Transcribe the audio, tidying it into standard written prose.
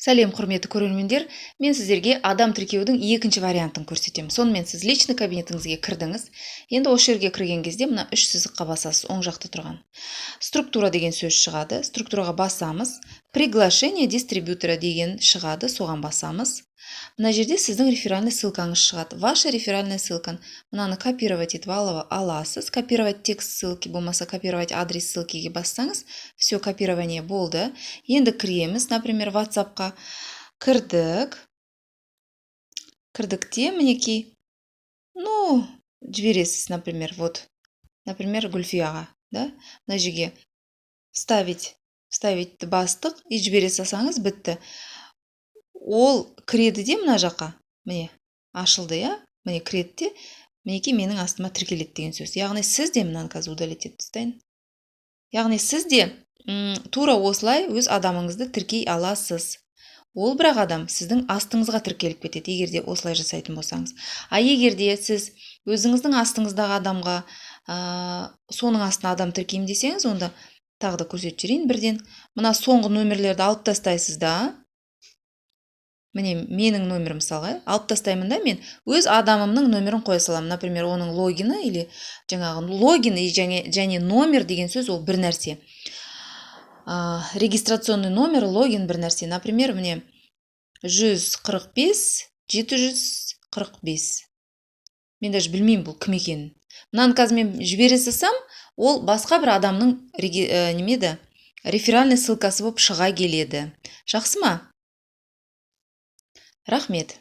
Сәлем, құрметті көрермендер. Мен сіздерге адам тіркеудің екінші вариантын көрсетемін. Сонымен сіз личный кабинетіңізге кірдіңіз. Енді осы жерге кірген кезде мына үш сызыққа басасыз, оң жақта тұрған. Структура деген сөз шығады. Структураға басамыз. Приглашение дистрибьютора деген шығады, соған басамыз. Мына жерде сіздің реферальный ссылкаңыз шығады. Ваша реферальная ссылка. Мынаны копировать етіп аласыз. Копировать текст ссылки болмаса копировать адрес ссылкиге бассаңыз, все копирование болды. Енді кіреміз, например, WhatsApp-қа кірдік. Кірдікте мінекей. Жібересіз, например, например, Гүлфияға, да? Мына жерге вставить бастық и жібере салсаңыз бітті. Ол кіреді де мына жаққа. Міне, ашылды, я? Міне кіреді де, мінекей менің астыма тіркеледі деген сөз. Яғни сіз де мынаны қазір удалить етіп тастайын. Яғни сіз де тура осылай өз адамыңызды тіркей аласыз. Ол бірақ адам сіздің астыңызға тіркеліп кетеді, егер де осылай жасайтын болсаңыз. А егер де сіз өзіңіздің астыңыздағы адамға соның астына адам тіркеймін десеңіз, онда тағы да көрсетіп жіберейін бірден. Мына соңғы нөмірлерді алып тастайсыз да. Міне менің нөмірім мысалға алып тастаймын да, мен өз адамымның нөмірін қоя саламын. Например, оның логины или жаңағы логин және номер деген сөз ол бір нәрсе. Регистрационный номер, логин бір нәрсе. Например, міне 145 745. Мен даже білмеймін бұл кім екенін. Мынаны қазір мен жібере салсам, ол басқа бір адамның реферальный ссылкасы болып шыға келеді. Жақсы ма? Рахмет.